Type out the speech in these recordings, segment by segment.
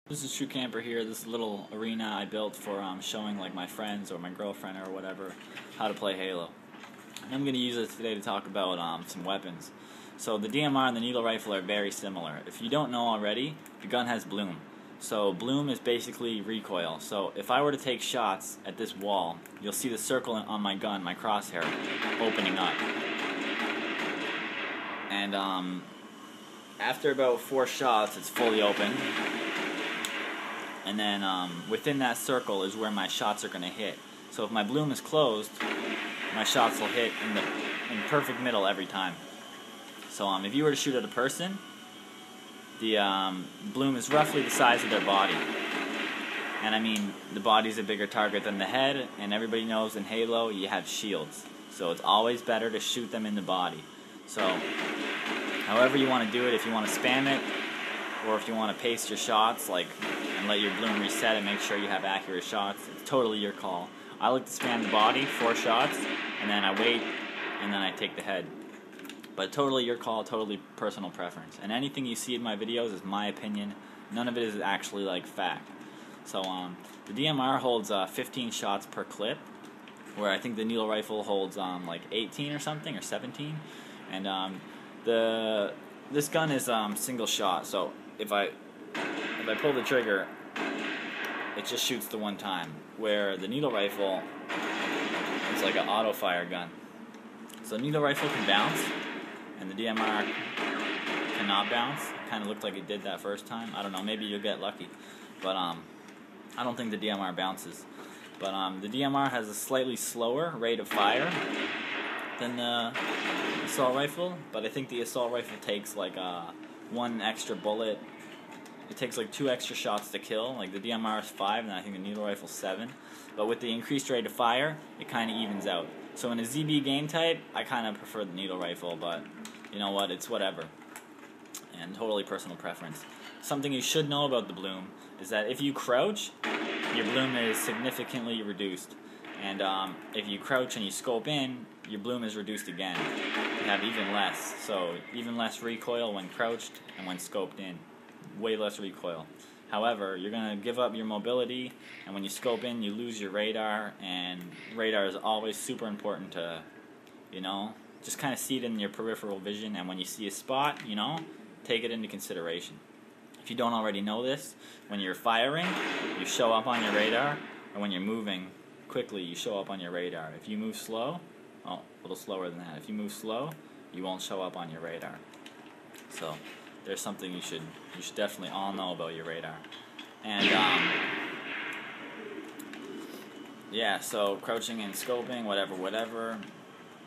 This is True Camper here. This little arena I built for showing like my friends or my girlfriend or whatever how to play Halo. And I'm going to use it today to talk about some weapons. So the DMR and the needle rifle are very similar. If you don't know already, the gun has bloom. So bloom is basically recoil. So if I were to take shots at this wall, you'll see the circle on my gun, my crosshair, opening up. And after about 4 shots, it's fully open. And then within that circle is where my shots are going to hit. So if my bloom is closed, my shots will hit in perfect middle every time. So if you were to shoot at a person, the bloom is roughly the size of their body. And I mean, the body's a bigger target than the head, and everybody knows in Halo you have shields. So it's always better to shoot them in the body. So however you want to do it, if you want to spam it, or if you want to pace your shots, and let your bloom reset and make sure you have accurate shots, it's totally your call. I like to spam the body, 4 shots, and then I wait, and then I take the head. But totally your call, totally personal preference. And anything you see in my videos is my opinion. None of it is actually fact. So the DMR holds 15 shots per clip, where I think the needle rifle holds 18 or something, or 17. And this gun is single shot, so if I pull the trigger, it just shoots the one time, where the needle rifle is like an auto fire gun. So the needle rifle can bounce, and the DMR cannot bounce. It kind of looked like it did that first time. I don't know, maybe you'll get lucky, but I don't think the DMR bounces. But the DMR has a slightly slower rate of fire than the assault rifle, but I think the assault rifle takes 1 extra bullet. It takes 2 extra shots to kill. The DMR is 5, and I think the needle rifle's 7. But with the increased rate of fire, it kind of evens out. So in a ZB game type, I kind of prefer the needle rifle, but you know what? It's whatever. And totally personal preference. Something you should know about the bloom is that if you crouch, your bloom is significantly reduced. And if you crouch and you scope in, your bloom is reduced again. You have even less. So even less recoil when crouched and when scoped in. Way less recoil. However, you're going to give up your mobility, and when you scope in, you lose your radar, and radar is always super important to, just kind of see it in your peripheral vision, and when you see a spot, take it into consideration. If you don't already know this, when you're firing, you show up on your radar, and when you're moving quickly, you show up on your radar. If you move slow, a little slower than that. If you move slow, you won't show up on your radar. So there's something you should definitely all know about your radar. And yeah, so crouching and scoping, whatever.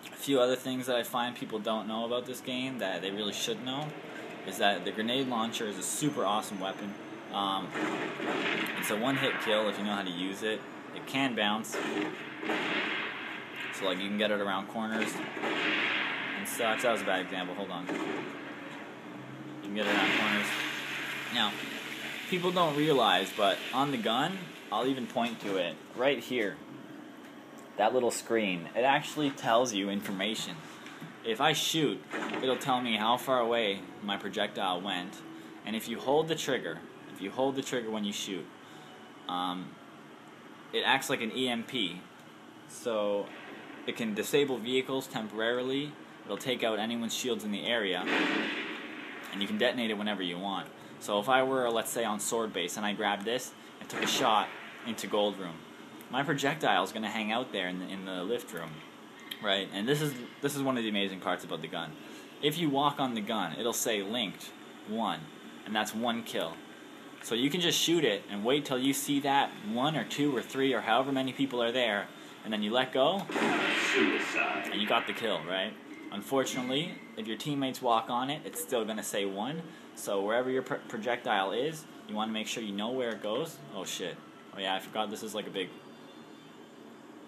A few other things that I find people don't know about this game that they really should know is that the grenade launcher is a super awesome weapon. It's a one-hit kill if you know how to use it. It can bounce, so you can get it around corners and such. That was a bad example. Hold on. You can get it around corners. Now, people don't realize, but on the gun, I'll even point to it right here. That little screen, it actually tells you information. If I shoot, it'll tell me how far away my projectile went, and if you hold the trigger when you shoot, it acts like an EMP, so it can disable vehicles temporarily. It'll take out anyone's shields in the area, and you can detonate it whenever you want. So if I were, let's say, on Sword Base, and I grabbed this and took a shot into Gold Room, my projectile is going to hang out there in the lift room, right? And this is one of the amazing parts about the gun. If you walk on the gun, it'll say linked 1, and that's 1 kill. So you can just shoot it and wait till you see that 1 or 2 or 3 or however many people are there, and then you let go, and you got the kill, right? Unfortunately, if your teammates walk on it, it's still going to say 1. So wherever your projectile is, you want to make sure you know where it goes. Oh shit. Oh yeah, I forgot this is a big...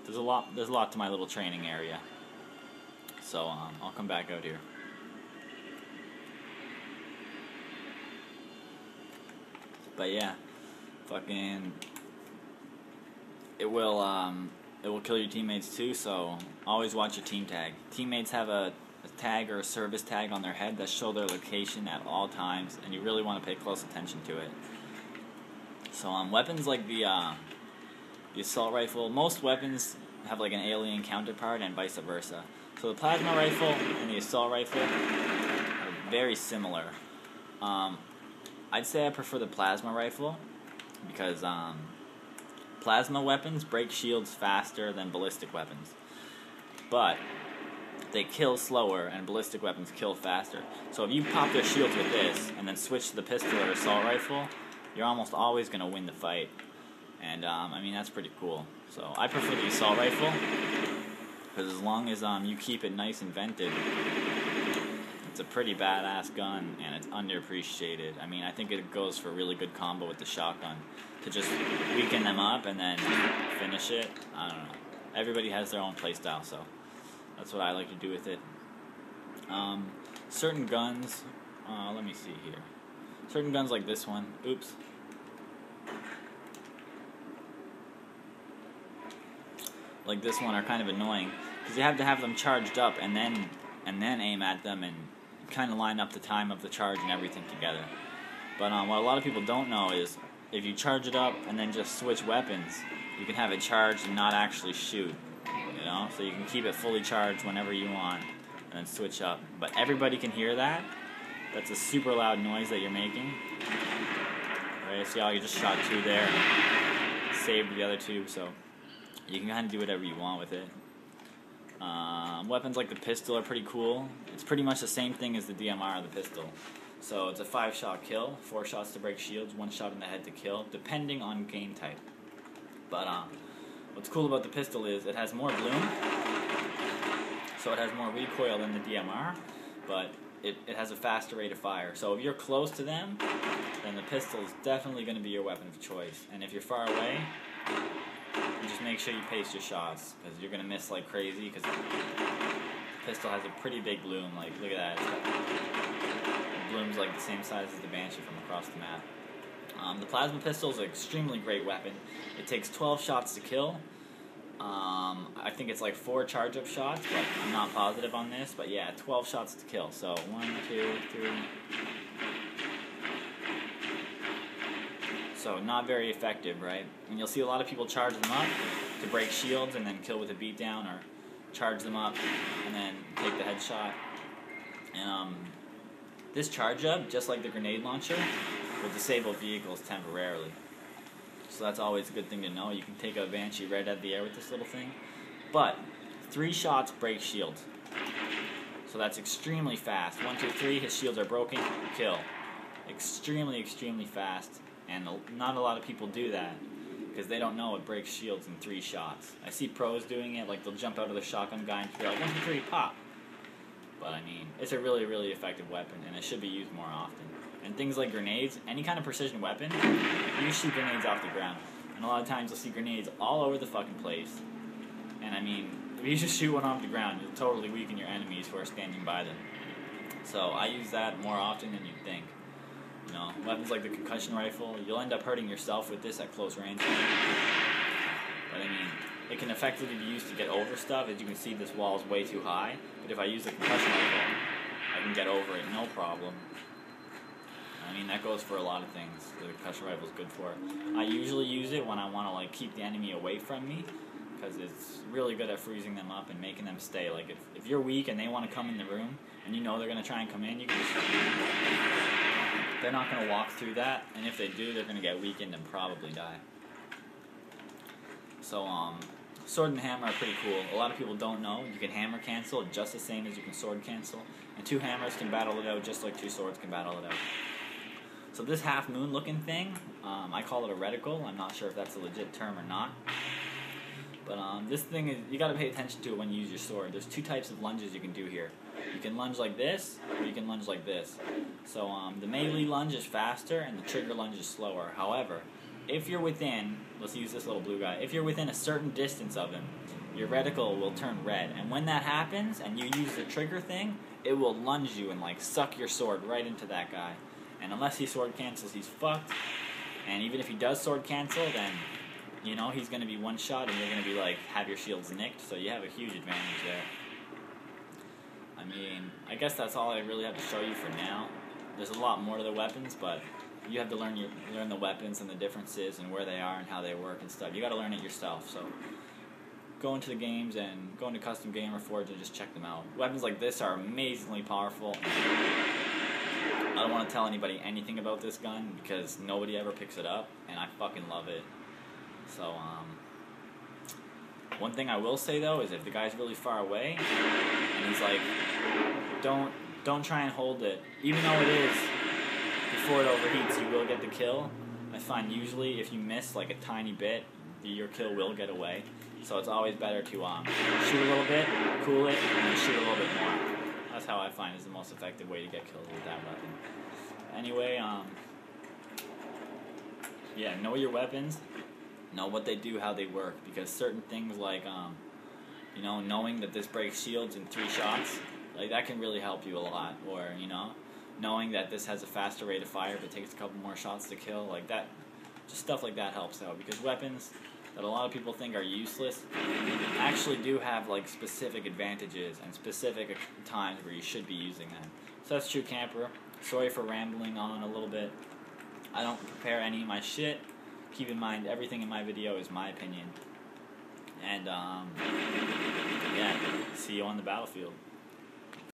There's a lot to my little training area. So I'll come back out here. But yeah, it will kill your teammates too, so always watch your team tag. Teammates have a tag or a service tag on their head that show their location at all times, and you really want to pay close attention to it. So weapons like the assault rifle, most weapons have like an alien counterpart and vice versa. So the plasma rifle and the assault rifle are very similar. I'd say I prefer the plasma rifle because plasma weapons break shields faster than ballistic weapons. But they kill slower and ballistic weapons kill faster. So if you pop their shields with this and then switch to the pistol or assault rifle, you're almost always going to win the fight. And I mean, that's pretty cool. So I prefer the assault rifle because as long as you keep it nice and vented, it's a pretty badass gun and it's underappreciated. I mean, I think it goes for a really good combo with the shotgun to just weaken them up and then finish it. I don't know. Everybody has their own playstyle, so that's what I like to do with it. Certain guns, let me see here. Certain guns like this one, oops. Like this one are kind of annoying because you have to have them charged up and then aim at them and kind of line up the time of the charge and everything together. But what a lot of people don't know is if you charge it up and then just switch weapons, you can have it charged and not actually shoot. You know, so you can keep it fully charged whenever you want and then switch up. But everybody can hear that. That's a super loud noise that you're making. Right? See how you just shot 2 there and saved the other 2, so you can kind of do whatever you want with it. Weapons like the pistol are pretty cool. It's pretty much the same thing as the DMR or the pistol. So it's a 5-shot kill, 4 shots to break shields, 1 shot in the head to kill, depending on game type. But what's cool about the pistol is it has more bloom, so it has more recoil than the DMR, but it has a faster rate of fire. So if you're close to them, then the pistol is definitely going to be your weapon of choice. And if you're far away, just make sure you pace your shots, because you're going to miss like crazy, because the pistol has a pretty big bloom. Like, look at that. It blooms like the same size as the Banshee from across the map. The plasma pistol is an extremely great weapon. It takes 12 shots to kill. I think it's like 4 charge-up shots, but I'm not positive on this. But yeah, 12 shots to kill. So 1, 2, 3. So not very effective, right? And you'll see a lot of people charge them up to break shields and then kill with a beatdown, or charge them up and then take the headshot. And this charge up, just like the grenade launcher, will disable vehicles temporarily. So that's always a good thing to know. You can take a Banshee right out of the air with this little thing. But 3 shots break shields. So that's extremely fast. 1, 2, 3, his shields are broken, kill. Extremely, extremely fast. And not a lot of people do that because they don't know it breaks shields in 3 shots. I see pros doing it, like they'll jump out of the shotgun guy and be like, 1, 2, 3, pop. But I mean, it's a really, really effective weapon, and it should be used more often. And things like grenades, any kind of precision weapon, you shoot grenades off the ground. And a lot of times you'll see grenades all over the fucking place. And I mean, if you just shoot one off the ground, you'll totally weaken your enemies who are standing by them. So I use that more often than you'd think. You know, weapons like the concussion rifle, you'll end up hurting yourself with this at close range. But I mean, it can effectively be used to get over stuff. As you can see, this wall is way too high. But if I use the concussion rifle, I can get over it, no problem. I mean, that goes for a lot of things. The concussion rifle is good for it. I usually use it when I want to like keep the enemy away from me, because it's really good at freezing them up and making them stay. Like if you're weak and they want to come in the room, and you know they're going to try and come in, you can just... They're not going to walk through that, and if they do, they're going to get weakened and probably die. So, sword and hammer are pretty cool. A lot of people don't know you can hammer cancel just the same as you can sword cancel, and 2 hammers can battle it out just like 2 swords can battle it out. So this half moon looking thing, I call it a reticle. I'm not sure if that's a legit term or not. But this thing is, you got to pay attention to it when you use your sword. There's 2 types of lunges you can do here. You can lunge like this, or you can lunge like this. So the melee lunge is faster, and the trigger lunge is slower. However, if you're within, let's use this little blue guy, if you're within a certain distance of him, your reticle will turn red. And when that happens, and you use the trigger thing, it will lunge you and like suck your sword right into that guy. And unless he sword cancels, he's fucked. And even if he does sword cancel, then, you know, he's going to be one shot and you're going to be like, have your shields nicked. So you have a huge advantage there. I mean, I guess that's all I really have to show you for now. There's a lot more to the weapons, but you have to learn the weapons and the differences and where they are and how they work and stuff. You got to learn it yourself. So go into the games and go into Custom Gamer Forge and just check them out. Weapons like this are amazingly powerful. I don't want to tell anybody anything about this gun because nobody ever picks it up, and I fucking love it. So, one thing I will say though is if the guy's really far away and he's like, don't try and hold it, even though it is, before it overheats, you will get the kill. I find usually if you miss like a tiny bit, your kill will get away. So it's always better to shoot a little bit, cool it, and then shoot a little bit more. That's how I find is the most effective way to get kills with that weapon. Anyway, yeah, know your weapons, know what they do, how they work, because certain things like, you know, knowing that this breaks shields in 3 shots, like that can really help you a lot. Or, you know, knowing that this has a faster rate of fire but takes a couple more shots to kill, like that, just stuff like that helps out, because weapons that a lot of people think are useless actually do have like specific advantages and specific times where you should be using them. So that's true, camper. Sorry for rambling on a little bit. I don't prepare any of my shit. Keep in mind, everything in my video is my opinion. And yeah, see you on the battlefield.